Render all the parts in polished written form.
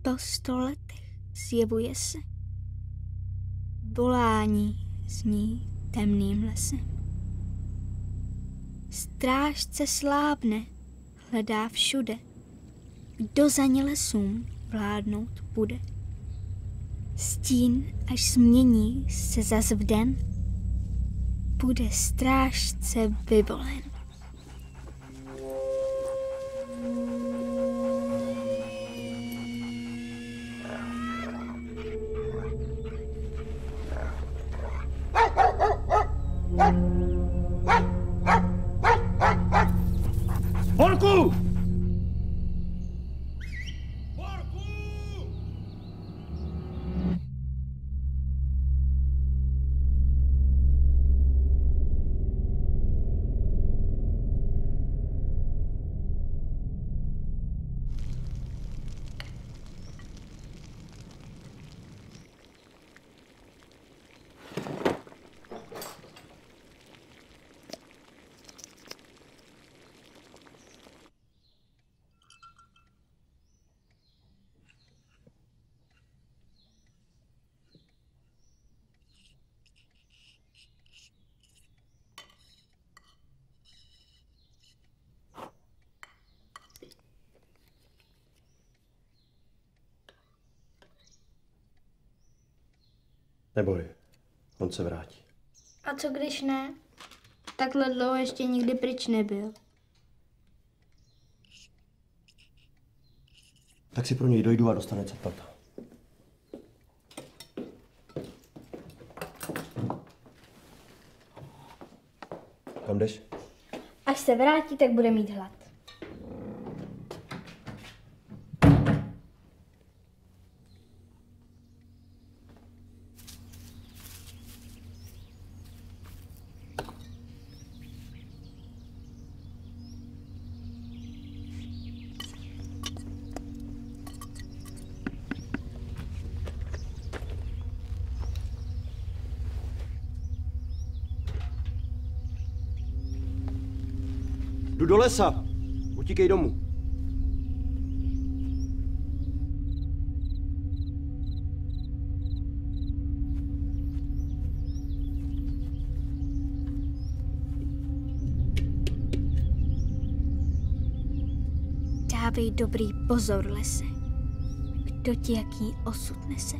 Po 100 letech zjevuje se. Volání zní temným lesem. Strážce slábne, hledá všude, kdo za ně lesům vládnout bude. Stín, až změní se zas v den, bude strážce vyvolen. Horku! Neboj, on se vrátí. A co když ne? Takhle dlouho ještě nikdy pryč nebyl. Tak si pro něj dojdu a dostane cepata. Kam jdeš? Až se vrátí, tak bude mít hlad. Jdu do lesa. Utíkej domů. Dávej dobrý pozor, lese. Kdo ti jaký osud nese?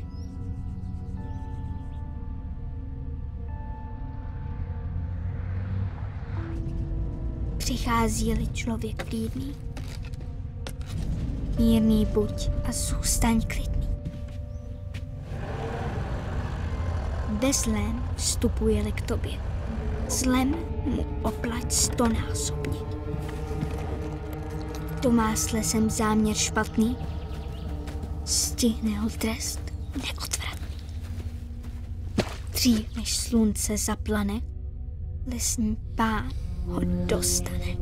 Přichází-li člověk klidný, mírný buď a zůstaň klidný. Ve zlém vstupuje-li k tobě, zlem mu oplať 100násobně. Kdo má s lesem záměr špatný, stihne ho trest neodvratný. Dřív než slunce zaplane, lesní pán ho dostane.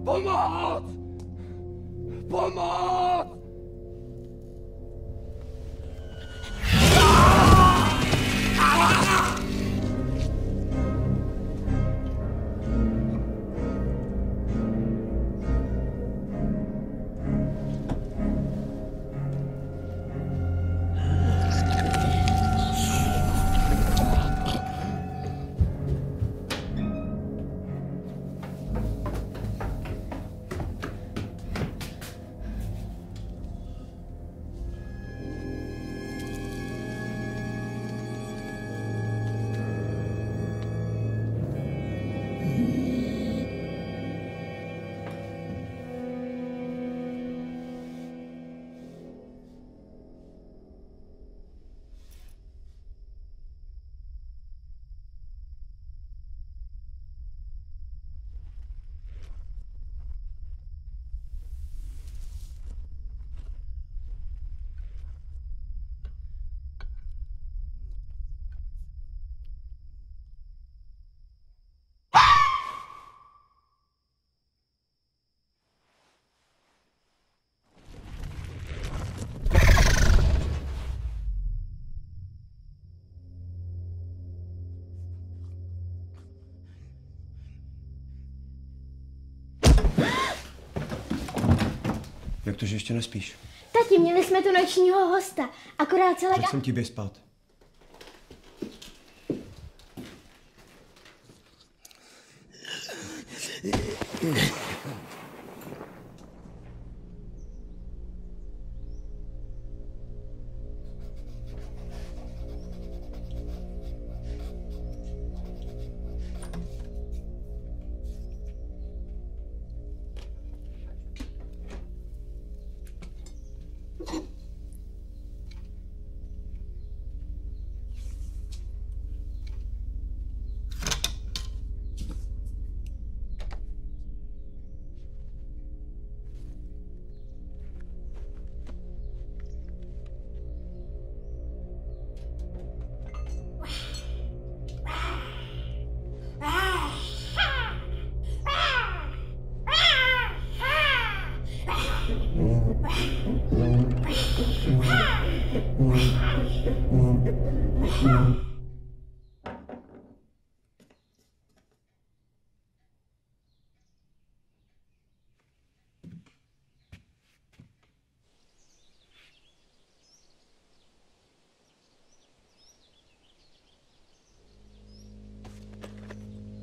Pomoc! Pomoc! Jak to, že ještě nespíš? Tati, měli jsme tu nočního hosta, akorát celé... Tak jsem ti běž spát.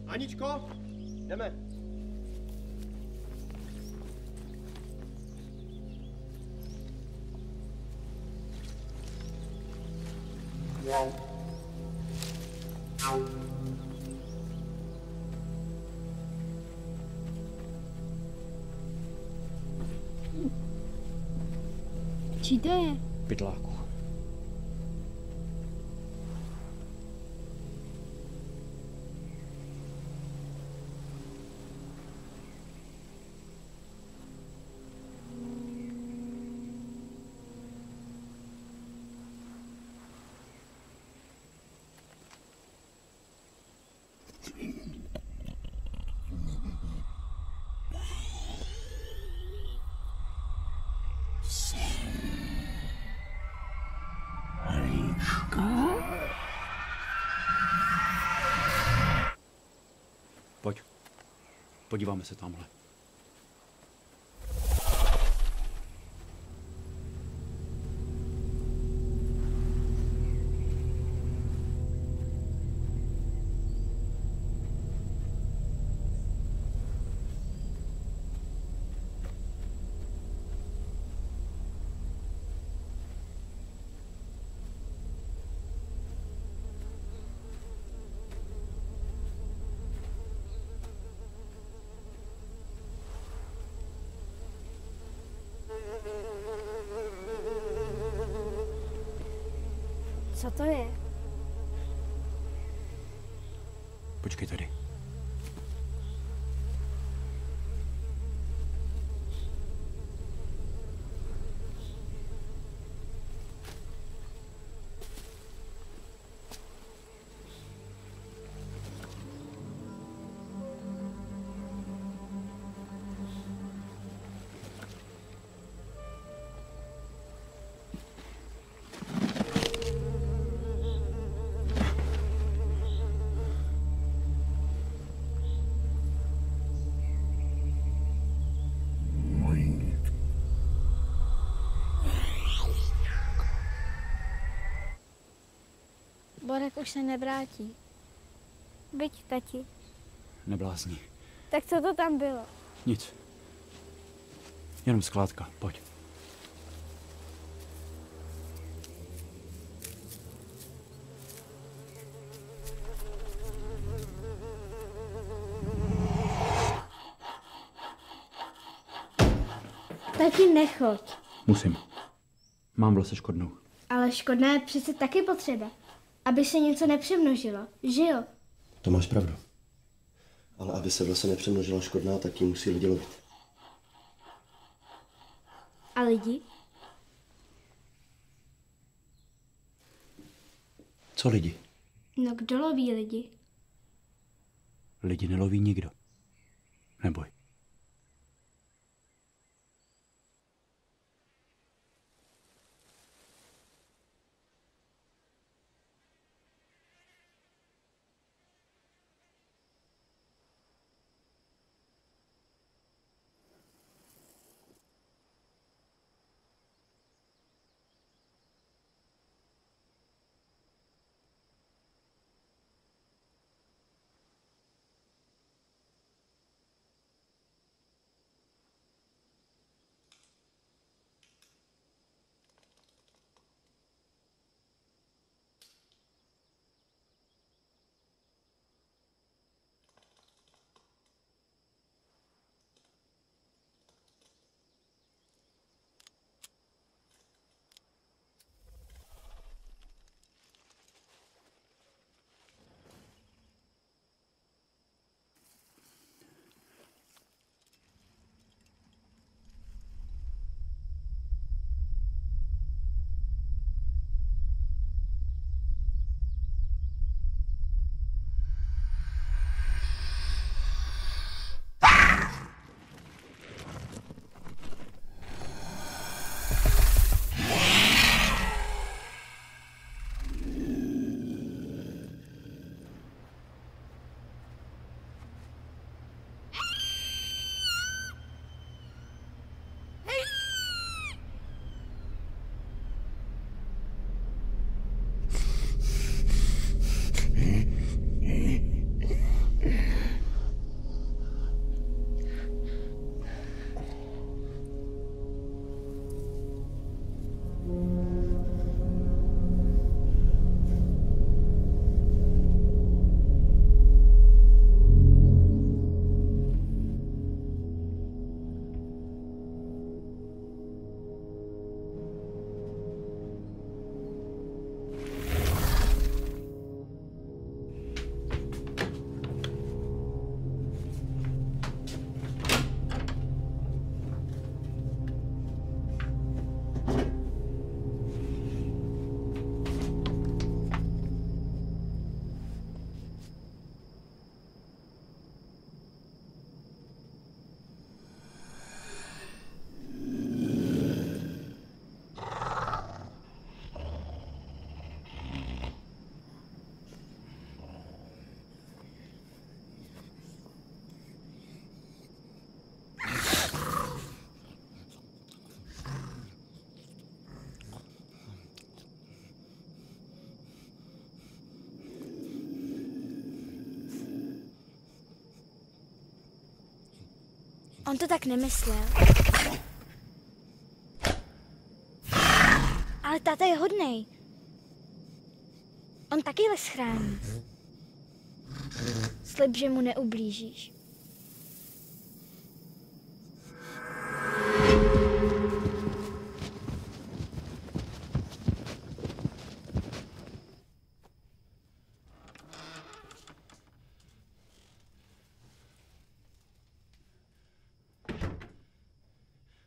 Aničko, jdeme. Čí to je? Pytláku. Pojď. Podíváme se tamhle. Co to je? Počkej tady. Borek už se nevrátí. Byť, tati. Neblázni. Tak co to tam bylo? Nic. Jenom skládka, pojď. Tati, nechoď. Musím. Mám v lese škodnou. Ale škodná je přece taky potřeba. Aby se něco nepřemnožilo, že jo? To máš pravdu. Ale aby se v lese nepřemnožila škodná, tak ji musí lidi lovit. A lidi? Co lidi? No kdo loví lidi? Lidi neloví nikdo. Neboj. On to tak nemyslel. Ale táta je hodnej. On taky les chrání. Slib, že mu neublížíš.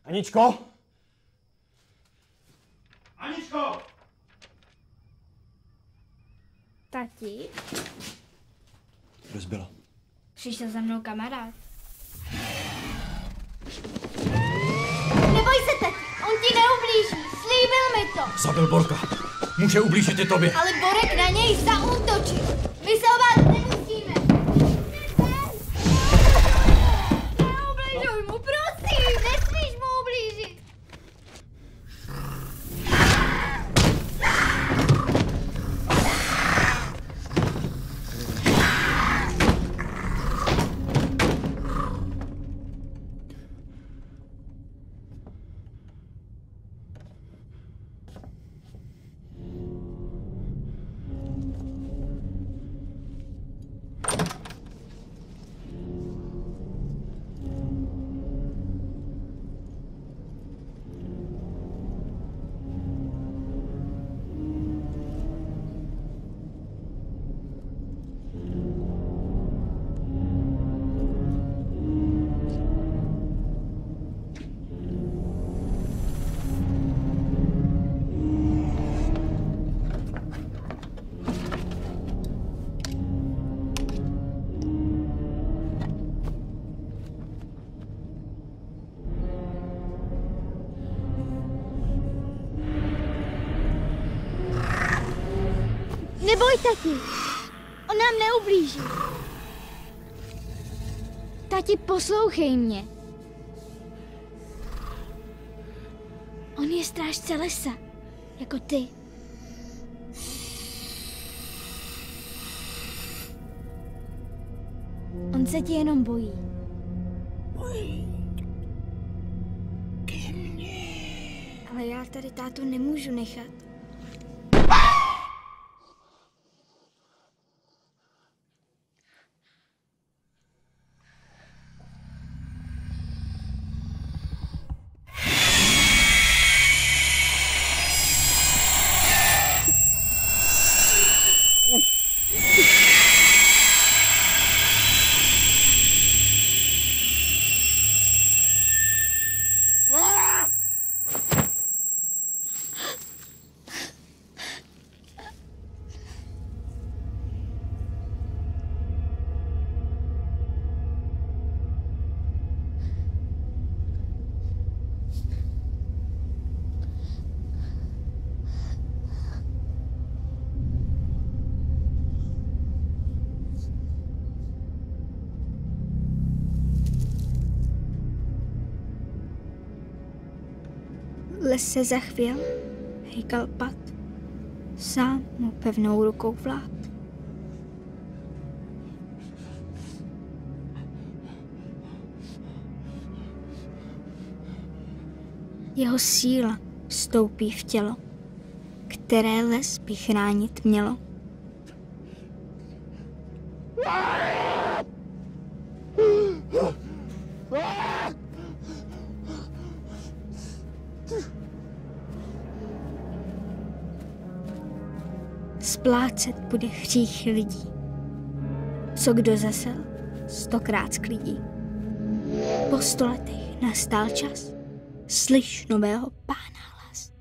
Aničko? Aničko! Tati? Rozbila. Přišel za mnou kamarád. Neboj se, tati, on ti neublíží, slíbil mi to. Zabil Borka. Může ublížit i tobě. Ale Borek na něj zaútočil. My se obát nemusíme. Neubližuj mu, prosím, nesmíš mu ublížit. Neboj, tati. On nám neublíží. Tati, poslouchej mě. On je strážce lesa, jako ty. On se ti jenom bojí. Ale já tady tátu nemůžu nechat. Les se zachvěl, hejkal pad. Sám mu pevnou rukou vlád. Jeho síla vstoupí v tělo, které les by chránit mělo. Splácet bude hřích lidí. Co kdo zasel, 100krát sklidí. Po 100 letech nastal čas, slyš nového pána hlas.